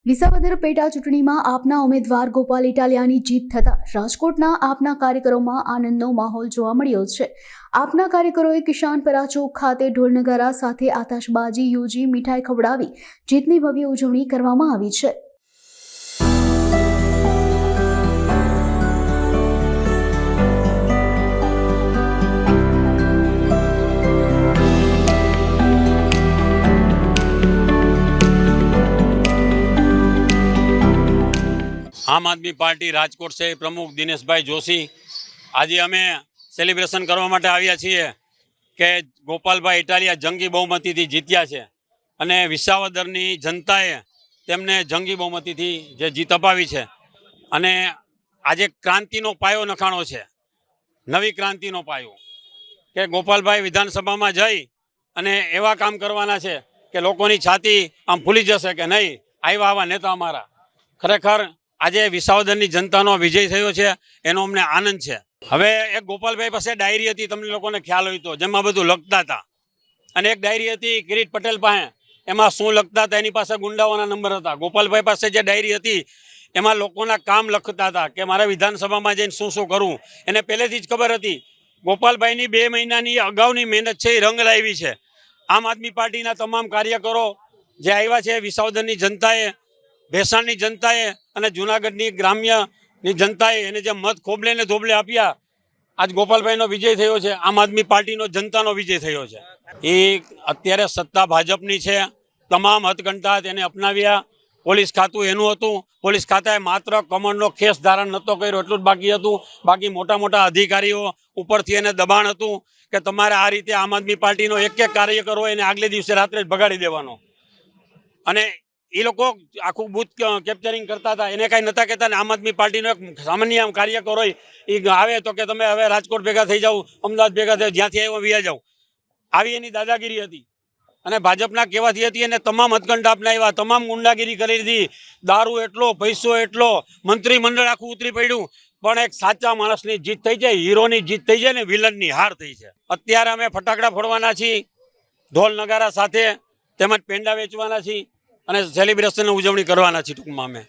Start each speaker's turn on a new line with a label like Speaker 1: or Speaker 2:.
Speaker 1: વિસાવદર પેટા ચૂંટણીમાં આપના ઉમેદવાર ગોપાલ ઇટાલિયાની જીત થતાં રાજકોટના આપના કાર્યકરોમાં આનંદનો માહોલ જોવા મળ્યો છે। આપના કાર્યકરોએ કિસાનપરા ચોક ખાતે ઢોલ નગારા સાથે આતશબાજી યોજી મીઠાઈ ખવડાવી જીતની ભવ્ય ઉજવણી કરવામાં આવી છે।
Speaker 2: आम आदमी पार्टी राजकोट से प्रमुख दिनेश भाई जोशी आज अमे सेलिब्रेशन करवा माटे आव्या छीए के गोपाल भाई इटालिया जंगी बहुमती थी जीत्या छे अने विसावदरनी जनताए तेमने जंगी बहुमती थी जे जीत अपावी छे अने आज क्रांतिनो पायो नखाणो छे, नवी क्रांतिनो पायो के गोपाल भाई विधानसभा में जई अने एवा काम करवाना छे के लोकोनी छाती आम फूली जशे के नहीं आव्या आवा नेता अमारा। खरेखर आज विसावदरनी जनतानो विजय थयो छे एनो अमने आनंद छे। हवे एक गोपालभाई पासे डायरी हती, तमने लोकोने ख्याल होय तो, जेमां बधुं लखता था अने एक डायरी हती किरीट पटेल पासे, एमां शुं लखता था एनी पासे गुंडाओना नंबर हता। गोपालभाई पासे जे डायरी हती एमां लोकोना काम लखता था के मारे विधानसभामां जईने शुं शुं करवुं एने पहेलेथी ज खबर हती। गोपालभाईनी 2 महीनानी अगाऊनी मेहनत छे रंग लावी छे। आम आदमी पार्टीना तमाम कार्यकरो जे आव्या छे, विसावदरनी जनताए, भेसाणनी जनताए अने जूनागढ़नी ग्राम्यनी जनताए एने जे मत खोबले ने धोबले आप्या, आज गोपालभाईनो विजय थयो छे, आम आदमी पार्टीनो जनतानो विजय थयो छे। ए अत्यारे सत्ता भाजपनी छे, तमाम हथकंटा तेने अपनाव्या। पोलीस खातुं एनुं हतुं, पोलीस खाताए मात्र कमळनो खेस धारण नतो कर्यो एटલું જ बाकी हतुं। बाकी मोटा मोटा अधिकारीओ उपरथी एने दबाण हतुं के तमारे आ रीते आम आदमी पार्टीनो एक एक कार्यकर होय एने आगले दिवसे रात्रे ज भगाड़ी देवानो अने એ લોકો આખું બૂથ કેપ્ચરિંગ કરતા હતા। એને કાંઈ નહોતા કહેતા ને આમ આદમી પાર્ટીનો એક સામાન્ય કાર્યકર હોય એ આવે તો કે તમે હવે રાજકોટ ભેગા થઈ જાઓ, અમદાવાદ ભેગા થઈ, જ્યાંથી આવ્યો વ્યા જાઓ, આવી એની દાદાગીરી હતી। અને ભાજપના કહેવાથી હતી એને તમામ હથકંડા અપનાવ્યા, તમામ ગુંડાગીરી કરી દીધી। દારૂ એટલો, પૈસો એટલો, મંત્રીમંડળ આખું ઉતરી પડ્યું। પણ એક સાચા માણસની જીત થઈ જાય, હીરોની જીત થઈ જાય ને વિલનની હાર થઈ છે। અત્યારે અમે ફટાકડા ફોડવાના છીએ ઢોલ નગારા સાથે, તેમજ પેંડા વેચવાના છીએ અને સેલિબ્રેશનની ઉજવણી કરવાના છીએ। ટૂંકમાં અમે